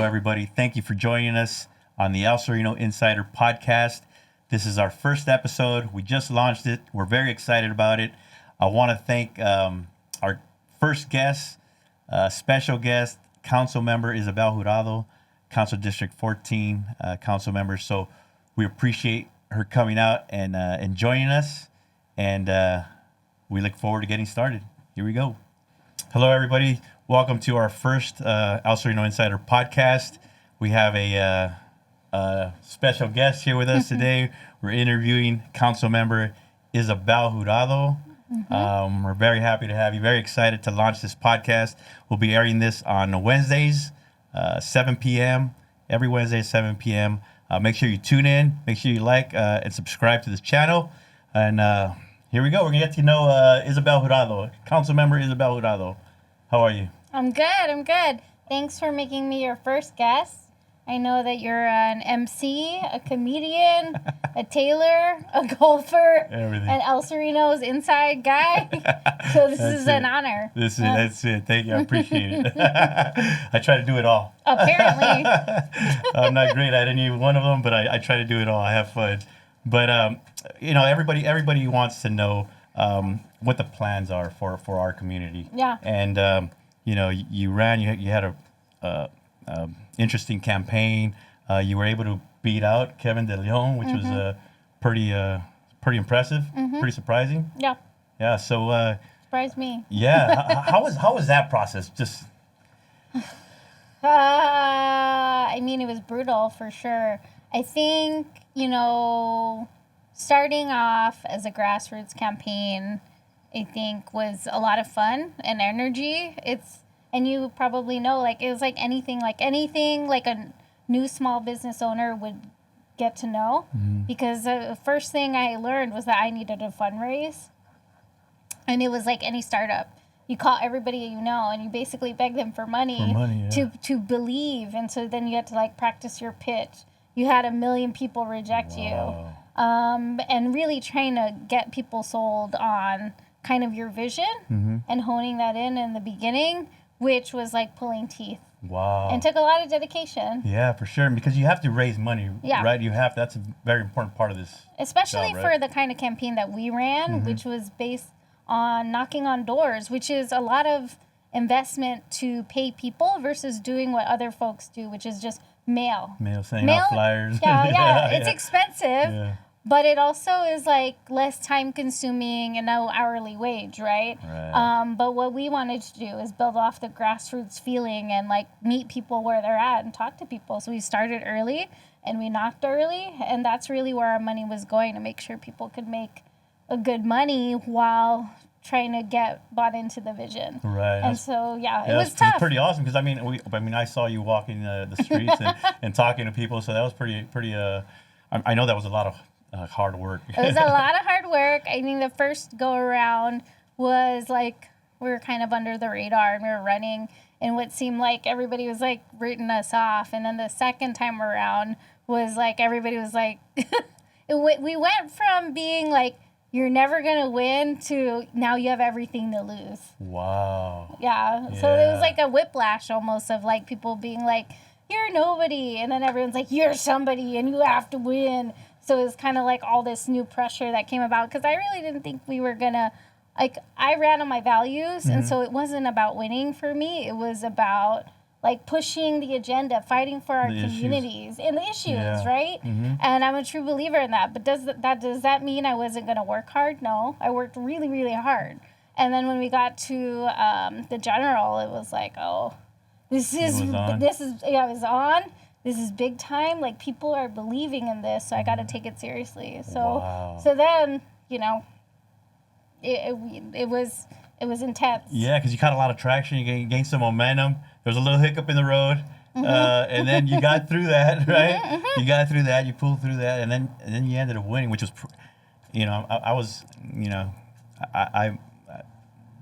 Hello, everybody. Thank you for joining us on the Sereno Insider podcast. This is our first episode. We just launched it. We're very excited about it. I want to thank our first guest, special guest, Council Member Ysabel Jurado, Council District 14 Council Member. So we appreciate her coming out and joining us. And we look forward to getting started. Here we go. Hello, everybody. Welcome to our first Sereno Insider podcast. We have a special guest here with us today. We're interviewing Council Member Ysabel Jurado. We're very happy to have you. Very excited to launch this podcast. We'll be airing this on Wednesdays, 7 p.m. Every Wednesday, 7 p.m. Make sure you tune in. Make sure you like and subscribe to this channel. And here we go. We're going to get to know Ysabel Jurado, Council Member Ysabel Jurado. How are you? I'm good. Thanks for making me your first guest. I know that you're an MC, a comedian, a tailor, a golfer, everything. And El Sereno's inside guy. So this is an honor. That's it. Thank you. I appreciate it. I try to do it all. Apparently. I'm not great at any one of them, but I try to do it all. I have fun. But, everybody wants to know what the plans are for our community. Yeah. And, you ran, you had a interesting campaign. You were able to beat out Kevin De Leon, which was pretty impressive, pretty surprising. Yeah. Yeah. So surprised me. Yeah. How was that process? Just. I mean, it was brutal for sure. I think starting off as a grassroots campaign, I think was a lot of fun and energy. And you probably know, it was like anything a new small business owner would get to know. Because the first thing I learned was that I needed a fundraise. And it was like any startup. You call everybody you know and you basically beg them for money, to believe. And so then you had to practice your pitch. You had 1 million people reject you. And really trying to get people sold on kind of your vision and honing that in the beginning, which was like pulling teeth. Wow. And took a lot of dedication. Yeah, for sure. Because you have to raise money, right? That's a very important part of this. Especially job, for right? the kind of campaign that we ran, which was based on knocking on doors, which is a lot of investment to pay people versus doing what other folks do, which is just mail. Sending out flyers. Yeah, it's expensive. Yeah. But it also is less time consuming and no hourly wage, right? But what we wanted to do is build off the grassroots feeling and meet people where they're at and talk to people. So we started early and we knocked early, and that's really where our money was going, to make sure people could make a good money while trying to get bought into the vision. Right. And so, it was tough. It's pretty awesome because I saw you walking the streets and talking to people, so that was pretty. I know that was a lot of hard work. It was a lot of hard work. I think the first go around was we were kind of under the radar and we were running, and what seemed like everybody was written us off. And then the second time around was everybody was we went from being you're never gonna win to now you have everything to lose. Wow. Yeah. So it was a whiplash almost of people being you're nobody, and then everyone's you're somebody and you have to win. So it was kind of all this new pressure that came about, because I really didn't think we were going to, I ran on my values, and so it wasn't about winning for me. It was about, pushing the agenda, fighting for our communities and the issues, right? And I'm a true believer in that. But does that mean I wasn't going to work hard? No, I worked really, really hard. And then when we got to the general, it was it was on. This is big time. People are believing in this, so I got to take it seriously. So, so then, it was intense. Yeah, because you caught a lot of traction. You gained some momentum. There was a little hiccup in the road, and then you got through that, right? You got through that. You pulled through that, and then you ended up winning, which was, I was, I've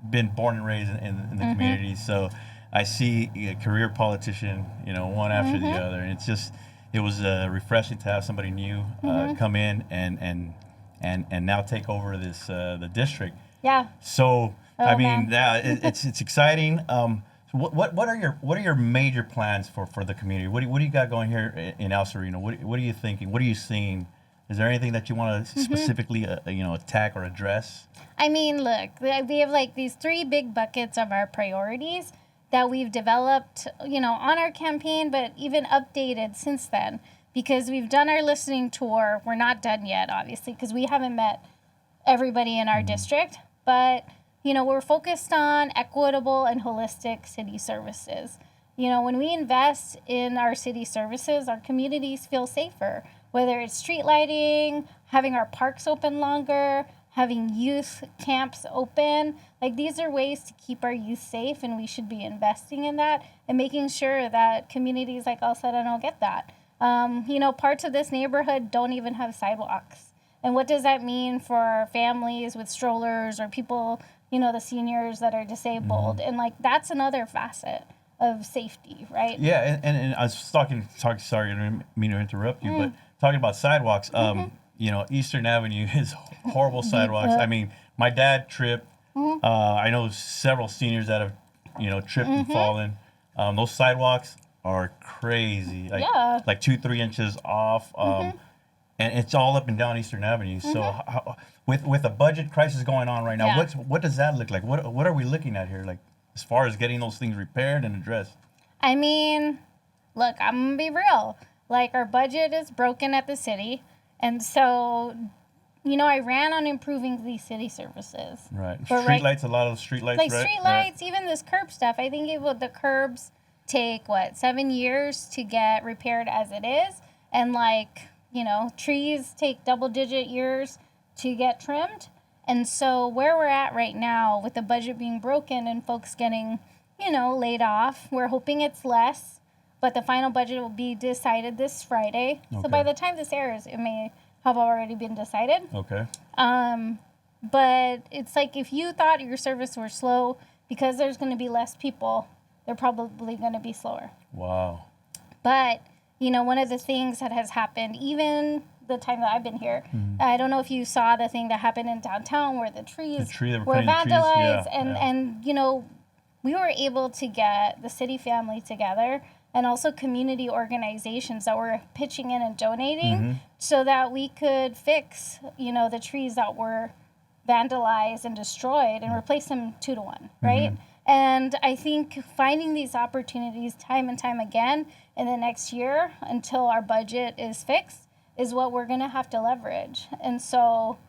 been born and raised in the community, so I see a career politician, one after the other, and it was refreshing to have somebody new come in and now take over the district. Yeah. So it's exciting. So what are your major plans for the community? What do you got going here in El Sereno? What are you thinking? What are you seeing? Is there anything that you want to specifically attack or address? I mean, look, we have like these three big buckets of our priorities that we've developed, on our campaign, but even updated since then, because we've done our listening tour. We're not done yet, obviously, because we haven't met everybody in our district, but we're focused on equitable and holistic city services. When we invest in our city services, our communities feel safer, whether it's street lighting, having our parks open longer, having youth camps open. Like, these are ways to keep our youth safe, and we should be investing in that and making sure that communities like El Sereno get that. Parts of this neighborhood don't even have sidewalks. And what does that mean for families with strollers or people, the seniors that are disabled? And that's another facet of safety, right? Yeah, and I was talking. Sorry, I didn't mean to interrupt you, but talking about sidewalks. Eastern Avenue is horrible sidewalks. I mean, my dad tripped. I know several seniors that have, tripped and fallen. Those sidewalks are crazy. Like 2-3 inches off. And it's all up and down Eastern Avenue. So with a budget crisis going on right now, what does that look like? What are we looking at here? Like, as far as getting those things repaired and addressed? I mean, look, I'm going to be real. Like, our budget is broken at the city. And so, I ran on improving these city services. Right. Streetlights, a lot of streetlights, like right? Streetlights, even this curb stuff. I think the curbs take, 7 years to get repaired as it is. And, trees take double-digit years to get trimmed. And so where we're at right now with the budget being broken and folks getting, laid off, we're hoping it's less, but the final budget will be decided this Friday. Okay. So by the time this airs, it may have already been decided. Okay. But it's like, if you thought your service were slow, because there's going to be less people, they're probably going to be slower. Wow. But, one of the things that has happened, even the time that I've been here, I don't know if you saw the thing that happened in downtown where the trees were vandalized, and we were able to get the city family together and also community organizations that were pitching in and donating so that we could fix, the trees that were vandalized and destroyed and replace them 2-to-1, right? And I think finding these opportunities time and time again in the next year until our budget is fixed is what we're going to have to leverage. And so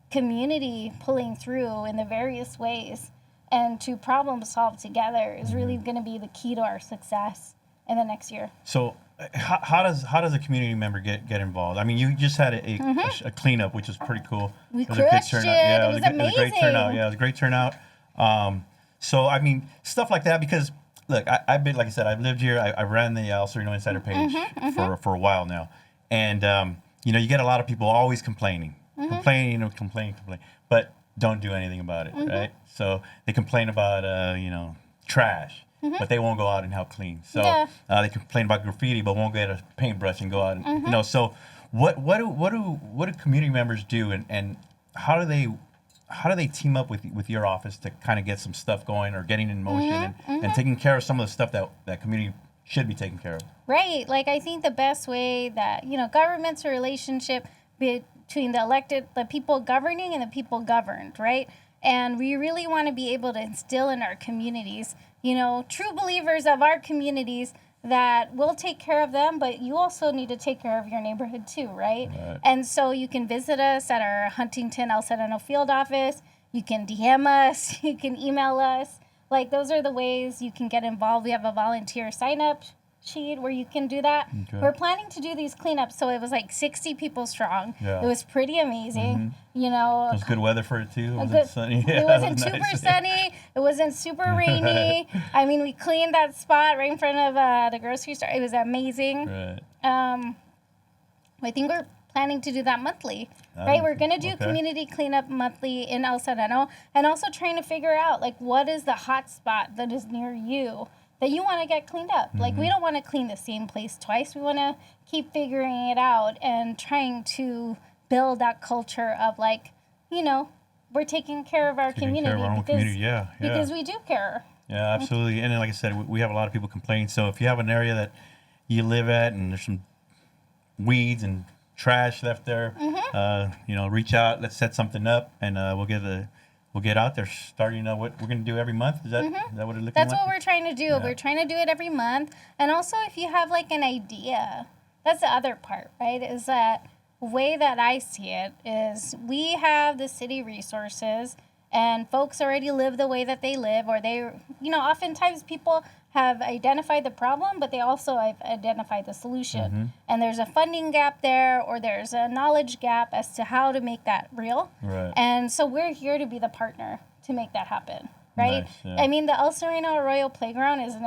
community pulling through in the various ways and to problem solve together is really going to be the key to our success in the next year. So how does a community member get involved? I mean, you just had a cleanup, which was pretty cool. We crushed it. Yeah, it was amazing. It was a great turnout. Yeah, it was a great turnout. So, I mean, stuff like that, because, look, I've been, like I said, I've lived here. I ran the El Sereno Insider page for a while now. And, you get a lot of people always complaining, complaining, but don't do anything about it, right? So they complain about, trash, but they won't go out and help clean. So they complain about graffiti, but won't get a paintbrush and go out and, so what do community members do, and how do they team up with your office to kind of get some stuff going or getting in motion and taking care of some of the stuff that community should be taken care of? Right. Like, I think the best way that, government's a relationship between the people governing and the people governed, right? And we really want to be able to instill in our communities, true believers of our communities, that we'll take care of them, but you also need to take care of your neighborhood too, right? And so you can visit us at our Huntington El Sereno field office. You can DM us. You can email us. Like, those are the ways you can get involved. We have a volunteer sign-up sheet where you can do that. Okay. We're planning to do these cleanups, so it was like 60 people strong. Yeah. It was pretty amazing. It was good weather for it too. It wasn't sunny. Yeah, it wasn't super sunny. It wasn't super rainy. I mean, we cleaned that spot right in front of the grocery store. It was amazing. Right. I think we're planning to do that monthly, right? We're going to do community cleanup monthly in El Sereno, and also trying to figure out, like, what is the hot spot that is near you that you want to get cleaned up. Like, we don't want to clean the same place twice. We want to keep figuring it out and trying to build that culture of, like, we're taking care of our community. Care of our own community. Yeah. Because we do care. Yeah, absolutely. And then, like I said, we have a lot of people complaining. So if you have an area that you live at and there's some weeds and trash left there, reach out. Let's set something up, and we'll get out there. Starting what we're going to do every month. Is that what it looks like? That's what we're trying to do. Yeah. We're trying to do it every month. And also, if you have like an idea, that's the other part, right? Is that way that I see it is we have the city resources and folks already live the way that they live, or oftentimes people have identified the problem, but they also have identified the solution. And there's a funding gap there, or there's a knowledge gap as to how to make that real. Right. And so we're here to be the partner to make that happen, right? Nice, yeah. I mean, the El Sereno Arroyo Playground is an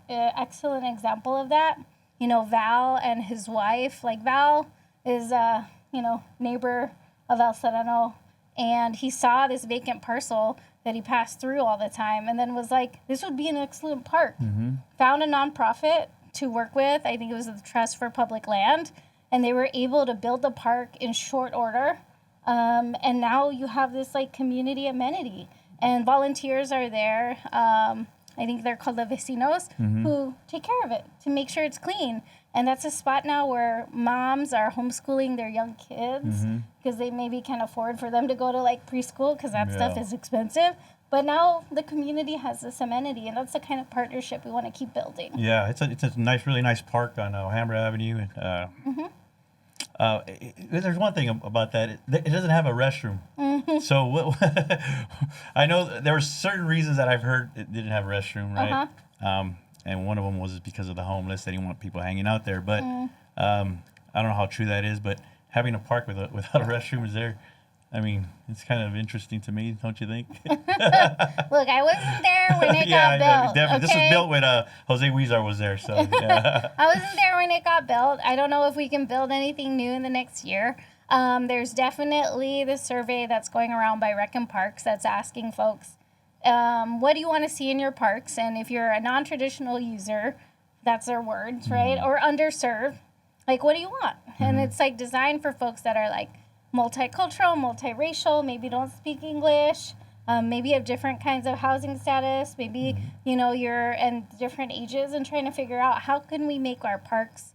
excellent example of that. Val and his wife, like Val is a, neighbor of El Sereno, and he saw this vacant parcel that he passed through all the time, and then was like, this would be an excellent park. Found a nonprofit to work with. I think it was the Trust for Public Land, and they were able to build the park in short order. And now you have this like community amenity, and volunteers are there. I think they're called the vecinos, who take care of it to make sure it's clean. And that's a spot now where moms are homeschooling their young kids because they maybe can't afford for them to go to like preschool because that stuff is expensive. But now the community has this amenity, and that's the kind of partnership we want to keep building. Yeah, it's a nice, really nice park on Alhambra Avenue. There's one thing about that. It doesn't have a restroom. So I know there were certain reasons that I've heard it didn't have a restroom, right? And one of them was because of the homeless. They didn't want people hanging out there. But I don't know how true that is. But having a park without a restroom is there. I mean, it's kind of interesting to me, don't you think? Look, I wasn't there when it got built. Definitely. Okay? This was built when Jose Huizar was there. So yeah. I wasn't there when it got built. I don't know if we can build anything new in the next year. There's definitely the survey that's going around by Rec and Parks that's asking folks, what do you want to see in your parks? And if you're a non-traditional user, that's their words, right? Or underserved, like, what do you want? And it's like designed for folks that are like multicultural, multiracial, maybe don't speak English, maybe have different kinds of housing status, maybe, you're in different ages, and trying to figure out how can we make our parks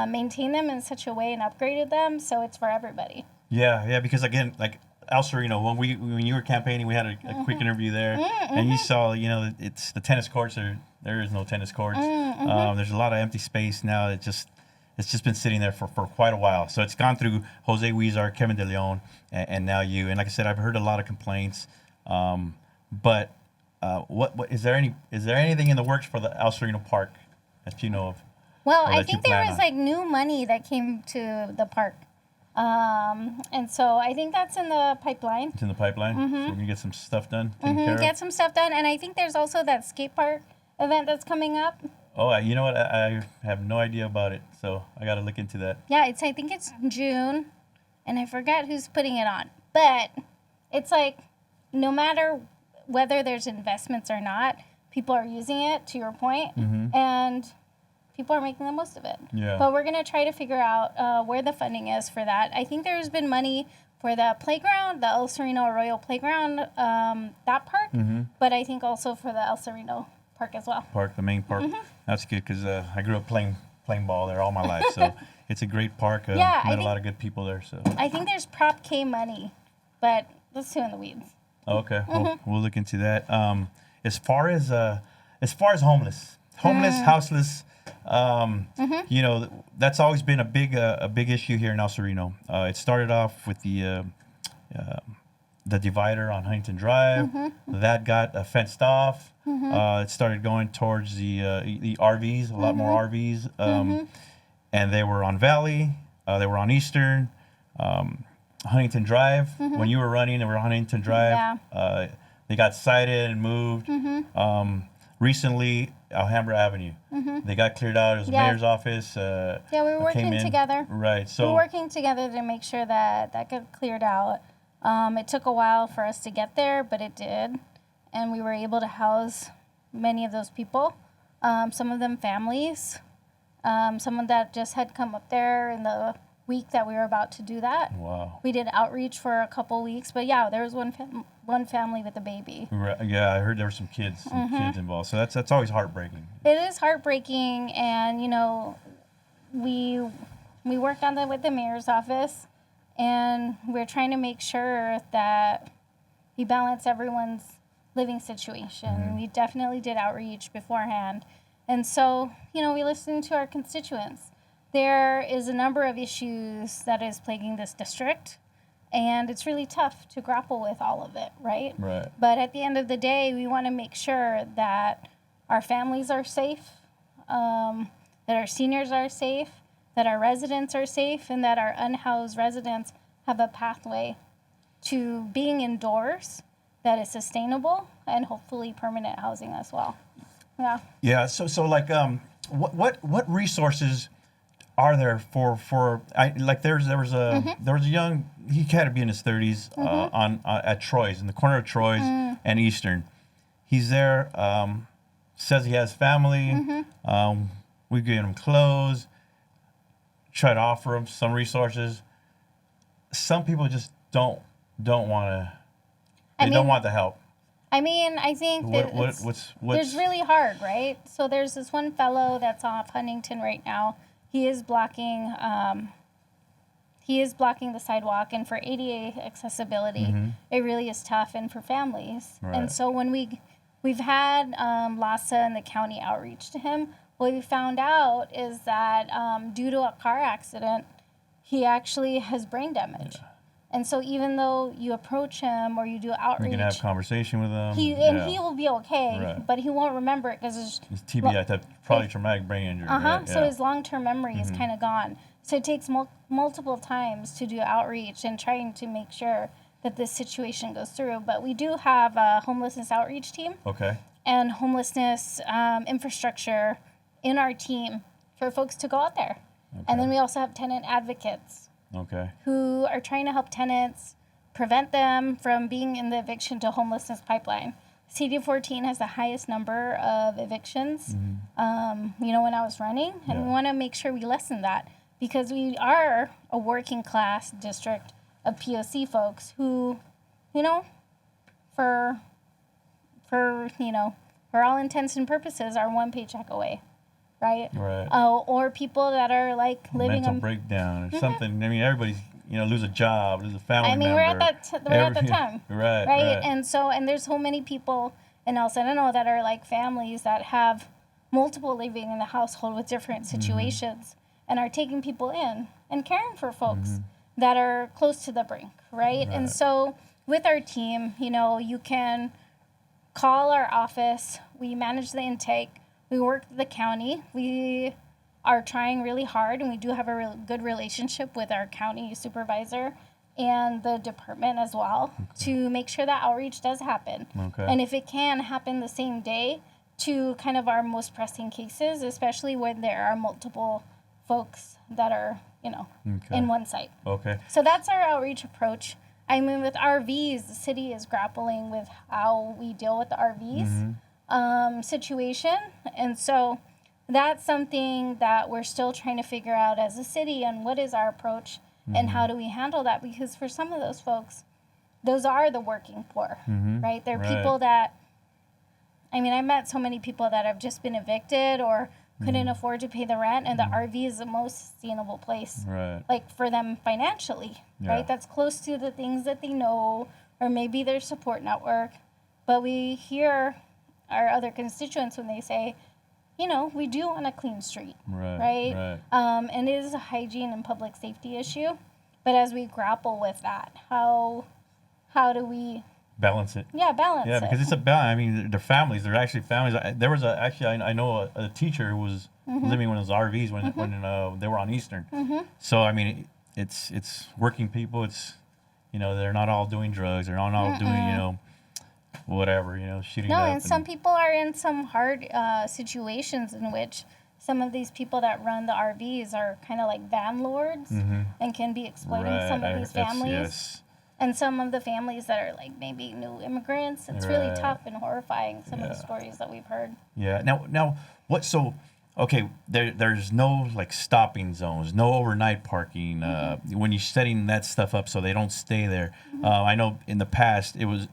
maintain them in such a way and upgraded them so it's for everybody. Yeah, because again, like El Sereno, when you were campaigning, we had a quick interview there, and you saw, it's the tennis courts. There is no tennis courts. There's a lot of empty space now. It's just been sitting there for quite a while. So it's gone through Jose Huizar, Kevin De Leon, and now you. And like I said, I've heard a lot of complaints. But what is there anything in the works for the El Sereno Park that you know of? Well, I think there was like new money that came to the park. And so I think that's in the pipeline. It's in the pipeline? So we're going to get some stuff done? Get some stuff done. And I think there's also that skate park event that's coming up. Oh, you know what? I have no idea about it, so I got to look into that. Yeah, I think it's June, and I forget who's putting it on. But it's like, no matter whether there's investments or not, people are using it, to your point, and people are making the most of it. Yeah. But we're going to try to figure out where the funding is for that. I think there's been money for the playground, the El Sereno Arroyo Playground, that park, but I think also for the El Sereno Park as well. The main park. That's good because I grew up playing ball there all my life, so it's a great park. Met a lot of good people there. So I think there's Prop K money, but that's too in the weeds. Okay, we'll look into that. As far as homeless, houseless, that's always been a big issue here in El Sereno. It started off with the divider on Huntington Drive. That got fenced off. It started going towards the RVs, a lot more RVs. And they were on Valley. They were on Eastern. Huntington Drive. When you were running, they were on Huntington Drive. Yeah. They got cited and moved. Recently, Alhambra Avenue. They got cleared out. It was the mayor's office. We were working together. Right. So we were working together to make sure that got cleared out. It took a while for us to get there, but it did. And we were able to house many of those people. Some of them families. Someone that just had come up there in the week that we were about to do that. Wow. We did outreach for a couple weeks, but yeah, there was one family with a baby. Right. Yeah, I heard there were some kids involved. So that's always heartbreaking. It is heartbreaking, and you know, we worked on that with the mayor's office, and we're trying to make sure that we balance everyone's living situation. We definitely did outreach beforehand, and so you know, we listened to our constituents. There is a number of issues that is plaguing this district, and it's really tough to grapple with all of it, right? Right. But at the end of the day, we want to make sure that our families are safe, that our seniors are safe, that our residents are safe, and that our unhoused residents have a pathway to being indoors that is sustainable and hopefully permanent housing as well. Yeah. Yeah. So like what resources are there for there was a young, he had to be in his 30s on at Troy's, in the corner of Troy's and Eastern. He's there, says he has family. We get him clothes, try to offer him some resources. Some people just don't want to. They don't want the help. I mean, I think that what's there's really hard, right? So there's this one fellow that's off Huntington right now. He is blocking the sidewalk, and for ADA accessibility, it really is tough, and for families. Right. And so when we've had LASA and the county outreach to him, what we found out is that due to a car accident, he actually has brain damage. Yeah. And so even though you approach him or you do outreach, you can have a conversation with him. He will be okay, but he won't remember it because it's TBI, probably traumatic brain injury. Right? Yeah. So his long-term memory is kind of gone. So it takes multiple times to do outreach and trying to make sure that this situation goes through. But we do have a homelessness outreach team. Okay. And homelessness infrastructure in our team for folks to go out there. Okay. And then we also have tenant advocates. Okay. Who are trying to help tenants prevent them from being in the eviction to homelessness pipeline. CD14 has the highest number of evictions, you know, when I was running. And we want to make sure we lessen that because we are a working class district of POC folks who, you know, for all intents and purposes are one paycheck away. Right. Or people that are like living mental breakdown or something. I mean, everybody's lose a job, lose a family member. We're at that time. Right. And there's so many people in El Sereno that are like families that have multiple living in the household with different situations and are taking people in and caring for folks that are close to the brink. Right. And so with our team, you can call our office. We manage the intake. We work with the county. We are trying really hard, and we do have a good relationship with our county supervisor and the department as well to make sure that outreach does happen. Okay. And if it can happen the same day to kind of our most pressing cases, especially when there are multiple folks that are, in one site. Okay. So that's our outreach approach. I mean, with RVs, the city is grappling with how we deal with the RVs. Situation. And so that's something that we're still trying to figure out as a city and what is our approach and how do we handle that? Because for some of those folks, those are the working poor, right? They're people that, I mean, I met so many people that have just been evicted or couldn't afford to pay the rent, and the RV is the most sustainable place, like for them financially, right? That's close to the things that they know or maybe their support network. But we hear our other constituents when they say, we do want a clean street, right? And it is a hygiene and public safety issue. But as we grapple with that, how do we balance it? Yeah, balance it. Yeah, because it's a balance. I mean, they're families. They're actually families. There was I know a teacher who was living in one of those RVs when they were on Eastern. So I mean, it's working people. It's they're not all doing drugs. They're not all doing whatever, shooting up. And some people are in some hard situations in which some of these people that run the RVs are kind of like van lords and can be exploiting some of these families. Yes. And some of the families that are like maybe new immigrants. It's really tough and horrifying, some of the stories that we've heard. Yeah. Now what, so okay, there's no like stopping zones, no overnight parking. When you're setting that stuff up so they don't stay there. I know in the past it was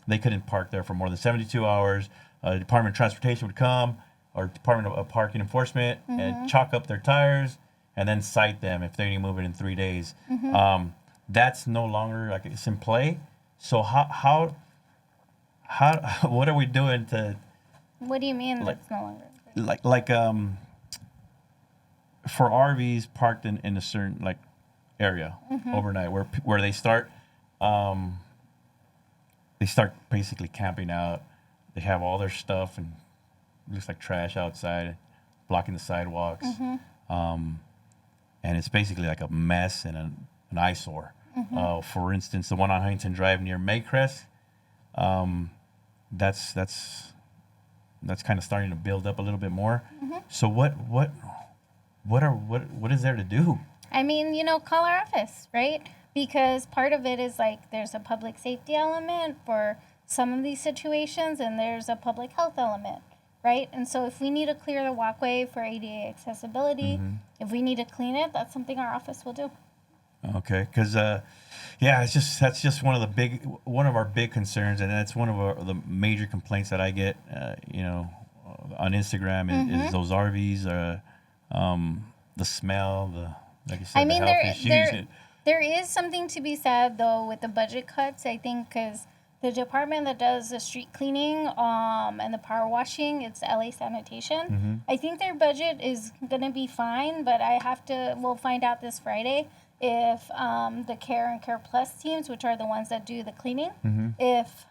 they couldn't park there for more than 72 hours. Department of Transportation would come, or Department of Parking Enforcement, and chalk up their tires and then cite them if they didn't move it in 3 days. That's no longer, like, it's in play. So how what are we doing to? What do you mean Like- that's no longer? Like for RVs parked in a certain like area overnight where they start basically camping out. They have all their stuff and it looks like trash outside, blocking the sidewalks. And it's basically like a mess and an eyesore. For instance, the one on Huntington Drive near Maycrest, that's kind of starting to build up a little bit more. So what is there to do? I mean, call our office, right? Because part of it is like there's a public safety element for some of these situations, and there's a public health element, right? And so if we need to clear the walkway for ADA accessibility, if we need to clean it, that's something our office will do. Okay, because that's just one of our big concerns, and that's one of the major complaints that I get, on Instagram is those RVs, the smell, like you said, I mean, the health issues. there is something to be said though with the budget cuts. I think because the department that does the street cleaning and the power washing, it's LA Sanitation. I think their budget is gonna be fine, but we'll find out this Friday if the Care and Care Plus teams, which are the ones that do the cleaning, if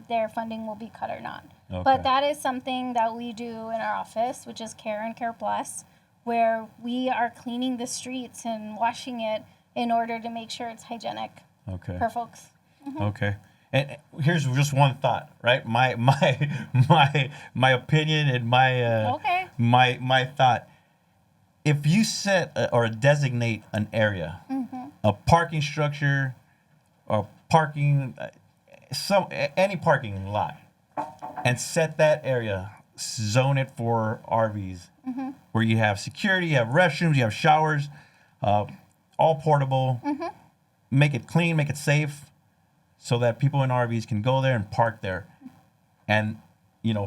their funding will be cut or not. Okay. But that is something that we do in our office, which is Care and Care Plus, where we are cleaning the streets and washing it in order to make sure it's hygienic for folks. Okay. And here's just one thought, right? My opinion and my thought. If you set or designate an area, a parking structure, or parking, any parking lot, and set that area, zone it for RVs, where you have security, you have restrooms, you have showers, all portable. Make it clean, make it safe, so that people in RVs can go there and park there, and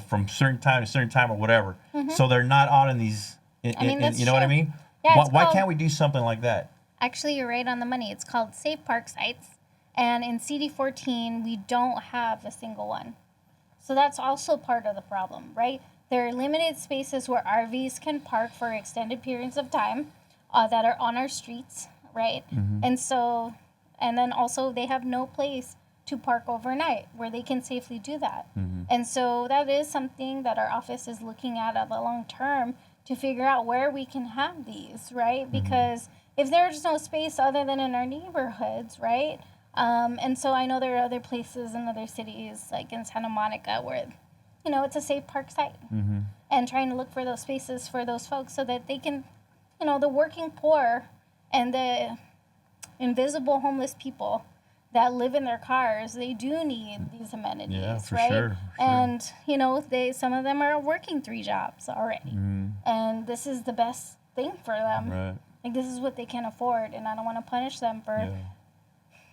from certain time to certain time or whatever, so they're not out in these. That's you know what I true. mean? Yeah, Why can't we do something like that? Actually, you're right on the money. It's called Safe Park Sites. And in CD14, we don't have a single one. So that's also part of the problem, right? There are limited spaces where RVs can park for extended periods of time that are on our streets, right? And so, and then also they have no place to park overnight where they can safely do that. And so that is something that our office is looking at the long term to figure out where we can have these, right? Because if there's no space other than in our neighborhoods, right? And so I know there are other places in other cities, like in Santa Monica, where, it's a safe park site. And trying to look for those spaces for those folks so that they can, the working poor and the invisible homeless people that live in their cars, they do need these amenities, Yeah, for right? sure. And some of them are working 3 jobs already, and this is the best thing for them. Right. Like, this is what they can afford, and I don't want to punish them for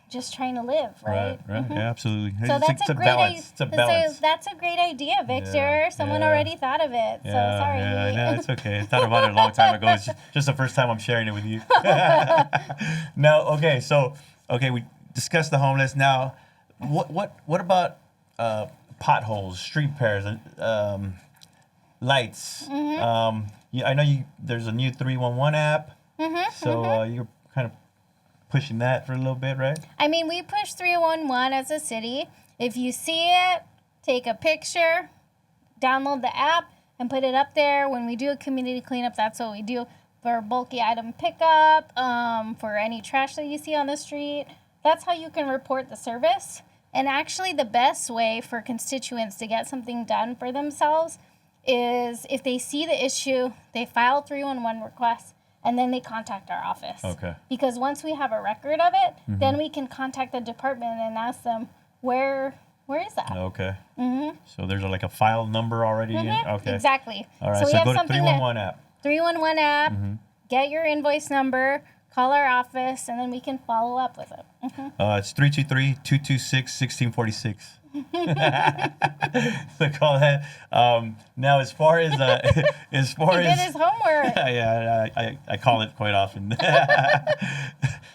just trying to live, right? Right. Yeah, absolutely. So It's a balance. It's a balance. That's a great idea, Victor. Someone already thought of it. So sorry. Yeah, no, it's okay. I thought about it a long time ago. It's just the first time I'm sharing it with you. No, okay, we discussed the homeless. Now, what about potholes, street repairs, lights? I know there's a new 311 app. So you're kind of pushing that for a little bit, right? I mean, we push 311 as a city. If you see it, take a picture, download the app, and put it up there. When we do a community cleanup, that's what we do for bulky item pickup, for any trash that you see on the street. That's how you can report the service. And actually, the best way for constituents to get something done for themselves is if they see the issue, they file 311 requests, and then they contact our office. Okay. Because once we have a record of it, then we can contact the department and ask them, where Where is that? Okay. So there's like a file number already. Okay. Exactly. All right. So So, we have go to something 311 app. 311 app. Get your invoice number. Call our office, and then we can follow up with it. It's 323-226-1646. So call that. Now, as far as He did his homework. yeah, I call it quite often.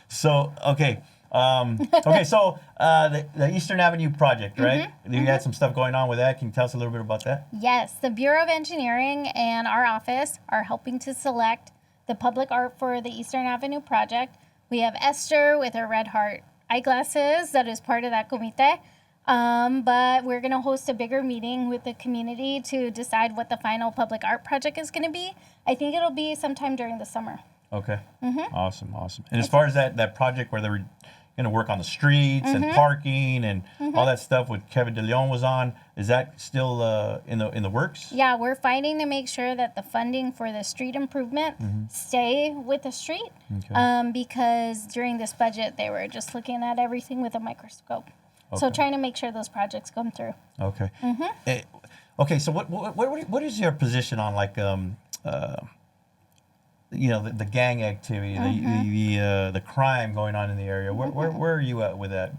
So okay. So the Eastern Avenue project, right? You had some stuff going on with that. Can you tell us a little bit about that? Yes, the Bureau of Engineering and our office are helping to select the public art for the Eastern Avenue project. We have Esther with her red heart eyeglasses that is part of that comite. But we're going to host a bigger meeting with the community to decide what the final public art project is going to be. I think it'll be sometime during the summer. Okay. Awesome. And as far as that project where they were going to work on the streets and parking and all that stuff with Kevin DeLeon was on, is that still in the works? Yeah, we're fighting to make sure that the funding for the street improvement stay with the street. Okay. Because during this budget, they were just looking at everything with a microscope. So trying to make sure those projects come through. Okay. Okay. So what is your position on like the gang activity, the crime going on in the area? Where are you at with that?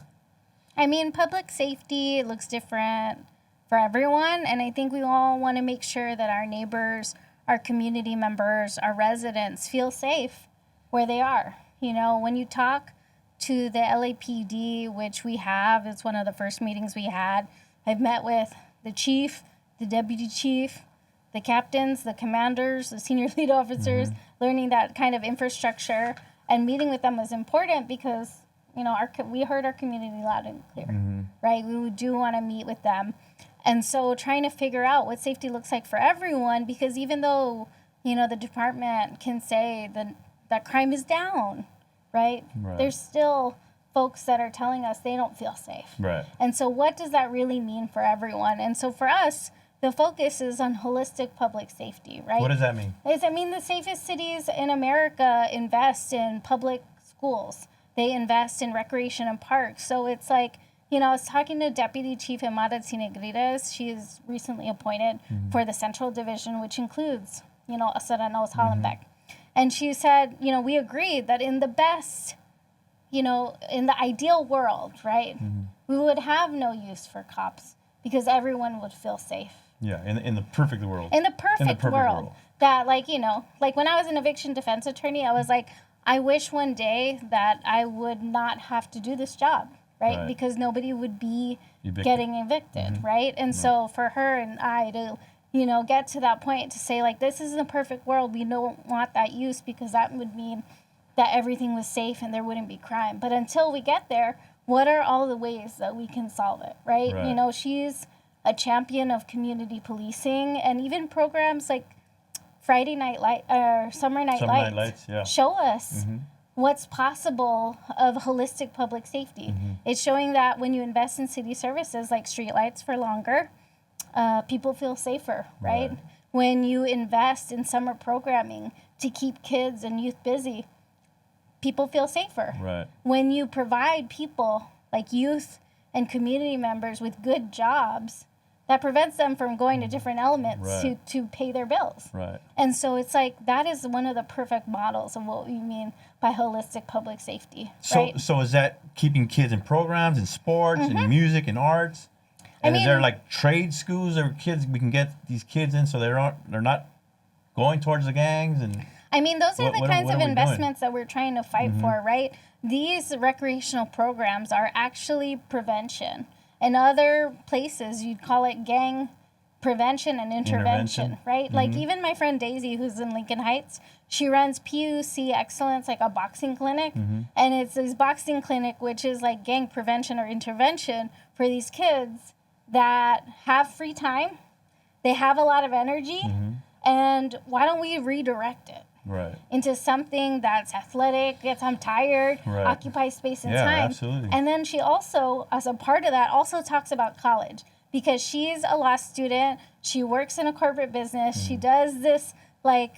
I mean, public safety looks different for everyone, and I think we all want to make sure that our neighbors, our community members, our residents feel safe where they are. You know, when you talk to the LAPD, which we have, it's one of the first meetings we had. I've met with the chief, the deputy chief, the captains, the commanders, the senior lead officers, learning that kind of infrastructure, and meeting with them was important because, you know, we heard our community loud and clear, right? We do want to meet with them. And so trying to figure out what safety looks like for everyone, because even though, you know, the department can say that crime is down, right? There's still folks that are telling us they don't feel safe. Right. And so what does that really mean for everyone? And so for us, the focus is on holistic public safety, right? What does that mean? The safest cities in America invest in public schools. They invest in recreation and parks. So it's like, you know, I was talking to Deputy Chief Amada Tinegrides. She is recently appointed for the Central Division, which includes, you know, Sereno, Hollenbeck. And she said, you know, we agreed that in the best, you know, in the ideal world, right, we would have no use for cops because everyone would feel safe. Yeah, in the perfect world. In the perfect world. That, like, you know, like when I was an eviction defense attorney, I was like, I wish one day that I would not have to do this job, right? Because nobody would be getting evicted, right? And so for her and I to, you know, get to that point to say, like, this isn't a perfect world. We don't want that use because that would mean that everything was safe and there wouldn't be crime. But until we get there, what are all the ways that we can solve it, right? You know, she's a champion of community policing, and even programs like Friday Night Light or Summer Night Lights show us what's possible of holistic public safety. It's showing that when you invest in city services like streetlights for longer, people feel safer, right? When you invest in summer programming to keep kids and youth busy, people feel safer. When you provide people like youth and community members with good jobs, that prevents them from going to different elements to pay their bills. And so it's like that is one of the perfect models of what we mean by holistic public safety. So is that keeping kids in programs and sports and music and arts? And is there like trade schools or kids we can get these kids in so they're not going towards the gangs? And I mean, those are the kinds of investments that we're trying to fight for, right? These recreational programs are actually prevention. In other places, you'd call it gang prevention and intervention. Right? Like even my friend Daisy, who's in Lincoln Heights, she runs PUC Excellence, like a boxing clinic. And it's this boxing clinic, which is like gang prevention or intervention for these kids that have free time. They have a lot of energy. And why don't we redirect it? Into something that's athletic, gets them tired, occupies space and time. Absolutely. And then she also, as a part of that, also talks about college because she's a law student. She works in a corporate business. She does this like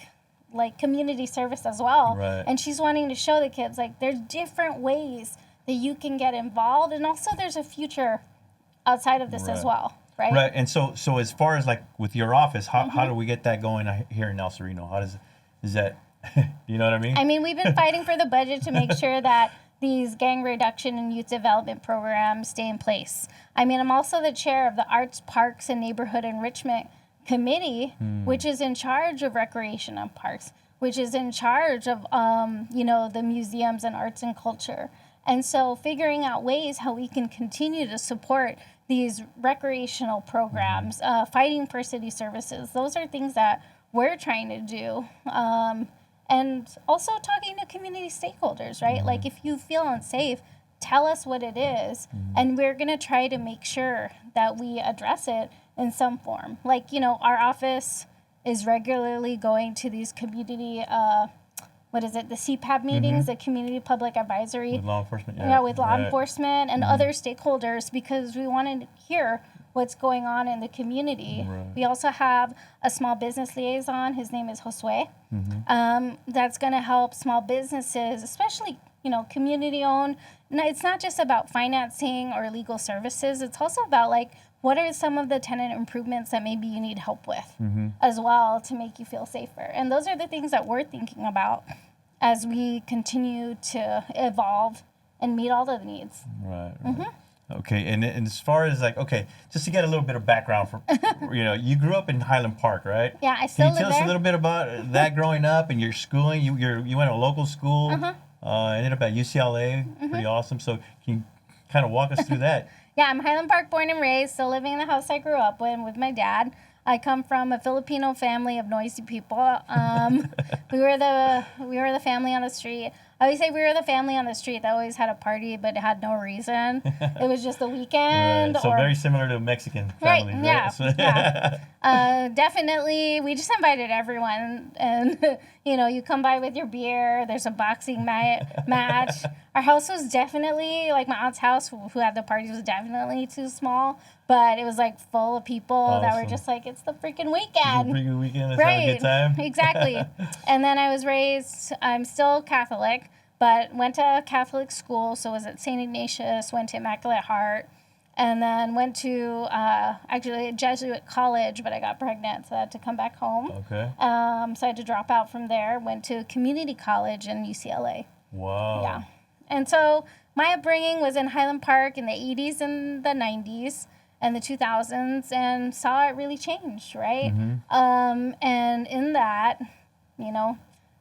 community service as well. And she's wanting to show the kids like there's different ways that you can get involved, and also there's a future outside of this as well, right? Right. And so as far as like with your office, how do we get that going here in El Sereno? Is that, you know what I mean? I mean, we've been fighting for the budget to make sure that these gang reduction and youth development programs stay in place. I mean, I'm also the chair of the Arts, Parks, and Neighborhood Enrichment Committee, which is in charge of recreation and parks, which is in charge of, the museums and arts and culture. And so figuring out ways how we can continue to support these recreational programs, fighting for city services, those are things that we're trying to do. And also talking to community stakeholders, right? Like if you feel unsafe, tell us what it is, and we're going to try to make sure that we address it in some form. Like, our office is regularly going to these community, the CPAB meetings, the Community Public Advisory. With law enforcement, with law enforcement and other stakeholders, because we want to hear what's going on in the community. Right. We also have a small business liaison. His name is Josue. That's going to help small businesses, especially, community-owned. No, it's not just about financing or legal services. It's also about, like, what are some of the tenant improvements that maybe you need help with as well to make you feel safer? And those are the things that we're thinking about as we continue to evolve and meet all of the needs. Right. Okay, and as far as just to get a little bit of background for, you grew up in Highland Park, right? Yeah, I still live there. Can you tell us a little bit about that growing up and your schooling? You went to a local school, ended up at UCLA, pretty awesome. So can you kind of walk us through that? Yeah, I'm Highland Park born and raised, still living in the house I grew up in with my dad. I come from a Filipino family of noisy people. We were the family on the street. I always say we were the family on the street that always had a party, but it had no reason. It was just the weekend. Right. So very similar to a Mexican family, right? Yeah, so, yeah. Definitely, we just invited everyone. And, you come by with your beer. There's a boxing match. Our house was definitely, like my aunt's house, who had the parties, was definitely too small. But it was, like, full of people that were just like, it's the freaking weekend. Let's have a good time. Exactly. And then I was raised, I'm still Catholic, but went to a Catholic school, so was at St. Ignatius, went to Immaculate Heart, and then went to actually a Jesuit college, but I got pregnant, so I had to come back home. Okay. So I had to drop out from there, went to community college in UCLA. Wow. Yeah. And so my upbringing was in Highland Park in the 80s and the 90s. And the 2000s, and saw it really change, right? And in that,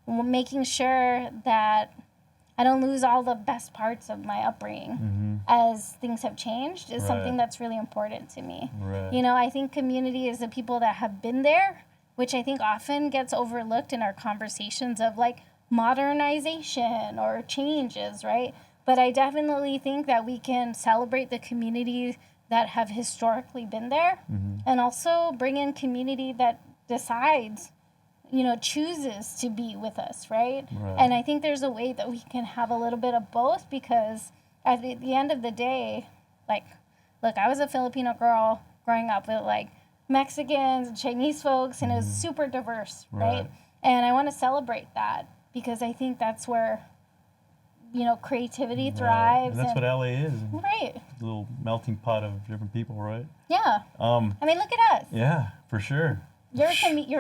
making sure that I don't lose all the best parts of my upbringing as things have changed is something that's really important to me. Right. I think community is the people that have been there, which I think often gets overlooked in our conversations of like modernization or changes, right? But I definitely think that we can celebrate the community that have historically been there and also bring in community that decides, chooses to be with us, right? And I think there's a way that we can have a little bit of both, because at the end of the day, like, look, I was a Filipino girl growing up with like Mexicans and Chinese folks, and it was super diverse, right? And I want to celebrate that, because I think that's where creativity thrives. And that's what LA is. Right. A little melting pot of different people, right? Yeah. I mean, look at us. Yeah, for sure. You're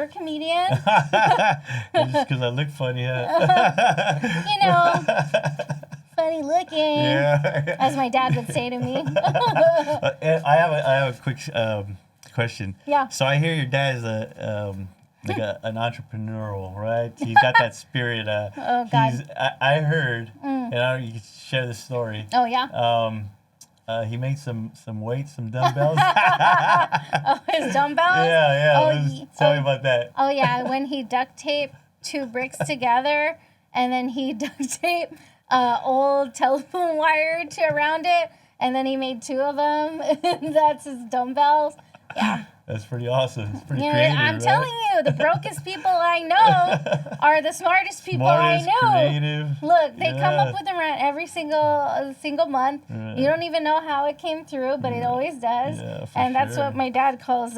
a comedian. Just because I look funny, funny looking. Yeah. As my dad would say to me. I have a quick question. Yeah. So I hear your dad is an entrepreneurial, right? He's got that spirit. Oh God. I heard, and I don't know, you can share this story. Oh yeah. He made some weights, some dumbbells. Oh, his dumbbells? Yeah. Tell me about that. Oh yeah, when he duct taped 2 bricks together, and then he duct taped old telephone wire around it, and then he made 2 of them. That's his dumbbells. Yeah. That's pretty awesome. It's pretty creative, I'm telling you, the brokest people I know are the smartest people I know. Creative. Look, they come up with a rent every single month. You don't even know how it came through, but it always does. Yeah, and that's what my dad calls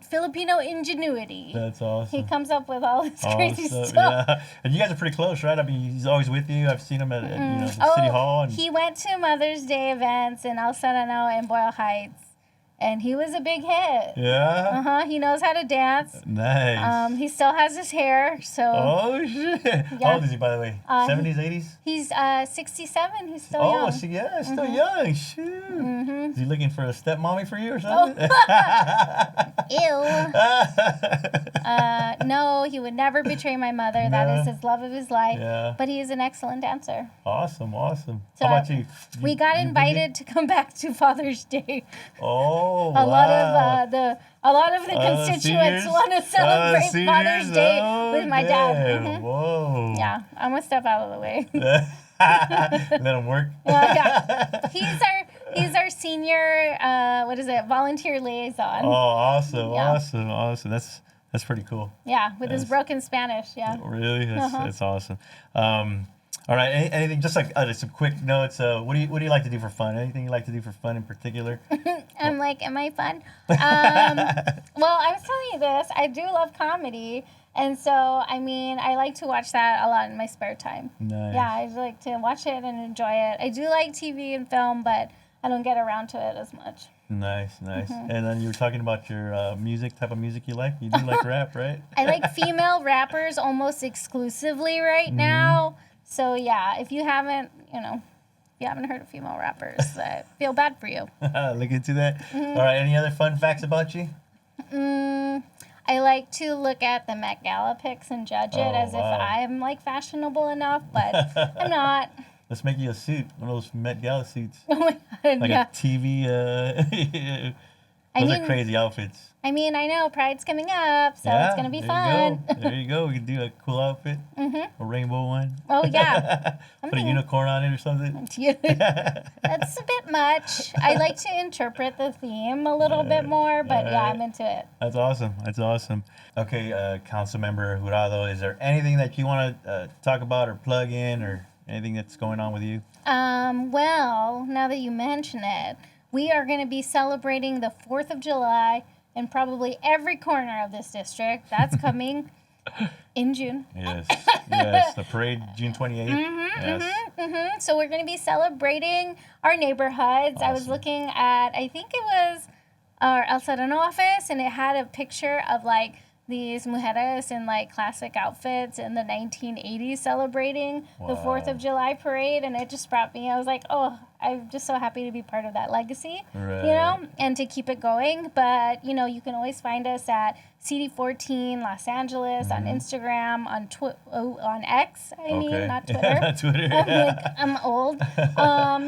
Filipino ingenuity. That's awesome. He comes up with all this crazy stuff. Yeah. And you guys are pretty close, right? I mean, he's always with you. I've seen him at the City Hall. He went to Mother's Day events in El Sereno and Boyle Heights. and he was a big hit. Yeah. He knows how to dance. Nice. He still has his hair, so Oh shit! How old is he, by the way? 70s, 80s? he's 67. He's still young. Yeah, still young. Shoot. Is he looking for a stepmommy for you or Oh. something? Ew. No, he would never betray my mother. That is his love of his life. Yeah. But he is an excellent dancer. Awesome. So How about you? We got invited to come back to Father's Day. Oh, A lot of the constituents seniors? want to celebrate Seniors? Father's Day Oh, with my dad. damn. Whoa. Yeah, I'm gonna step out of the way. Let him work. Yeah, he's our senior. Volunteer liaison. Oh, awesome, Yeah. awesome. That's pretty cool. Yeah, with his broken Spanish. Yeah. Really, that's awesome. All right, anything? Just like some quick notes. What do you like to do for fun? Anything you like to do for fun in particular? I'm like, am I fun? Well, I was telling you this. I do love comedy. And so, I mean, I like to watch that a lot in my spare time. Nice. Yeah, I like to watch it and enjoy it. I do like TV and film, but I don't get around to it as much. Nice. And then you were talking about your type of music you like. You do like rap, right? I like female rappers almost exclusively right now. So, yeah, if you haven't heard of female rappers, I feel bad for you. Look into that. All right, any other fun facts about you? I like to look at the Met Gala pics and judge it as if I'm like fashionable enough, but I'm not. Let's make you a suit, one of those Met Gala suits. Oh my God, Like yeah. a TV. Those are crazy outfits. I mean, I know Pride's coming up, so it's going to be fun. There you go. We can do a cool outfit. A rainbow one. Oh, yeah. Put a unicorn on it or something. That's a bit much. I like to interpret the theme a little bit more, but yeah, I'm into it. That's awesome. Okay, Councilmember Jurado, is there anything that you want to talk about or plug in or anything that's going on with you? Well, now that you mention it, we are going to be celebrating the 4th of July in probably every corner of this district. That's coming in June. Yes, the parade, June 28th. So we're going to be celebrating our neighborhoods. Awesome. I was looking at, I think it was our El Sereno office, and it had a picture of like these mujeres in like classic outfits in the 1980s celebrating the 4th of July parade, and it just brought me, I was like, oh, I'm just so happy to be part of that legacy, and to keep it going. But, you can always find us at CD14 Los Angeles on Instagram, on X, not Twitter. Twitter. I'm old.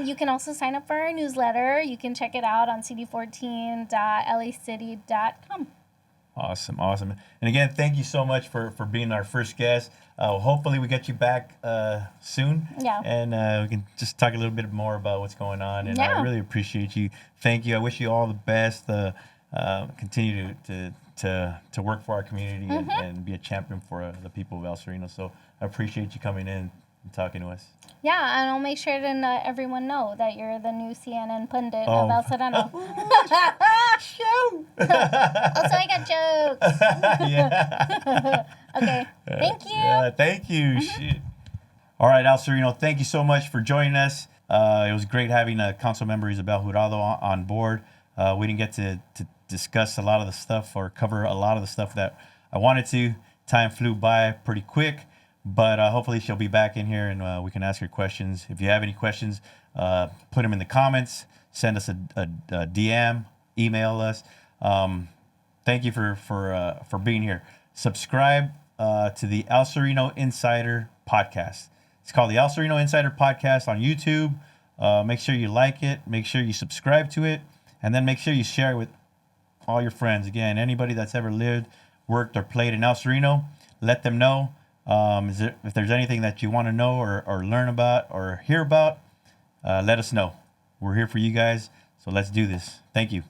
You can also sign up for our newsletter. You can check it out on cd14.lacity.com. Awesome. And again, thank you so much for being our first guest. Hopefully we get you back soon. Yeah. And we can just talk a little bit more about what's going on. And I really appreciate you. Thank you. I wish you all the best. Continue to work for our community and be a champion for the people of El Sereno. So I appreciate you coming in and talking to us. Yeah, and I'll make sure to let everyone know that you're the new CNN pundit of El Sereno. Show. Also, I got jokes. Yeah. Okay. Thank you. Yeah, thank you. Shit. All right, El Sereno, thank you so much for joining us. It was great having Councilmember Ysabel Jurado on board. We didn't get to discuss a lot of the stuff or cover a lot of the stuff that I wanted to. Time flew by pretty quick. But hopefully she'll be back in here and we can ask her questions. If you have any questions, put them in the comments. Send us a DM. Email us. Thank you for being here. Subscribe to the El Sereno Insider Podcast. It's called the El Sereno Insider Podcast on YouTube. Make sure you like it. Make sure you subscribe to it. And then make sure you share it with all your friends. Again, anybody that's ever lived, worked, or played in El Sereno, let them know. If there's anything that you want to know or learn about or hear about, let us know. We're here for you guys, so let's do this. Thank you.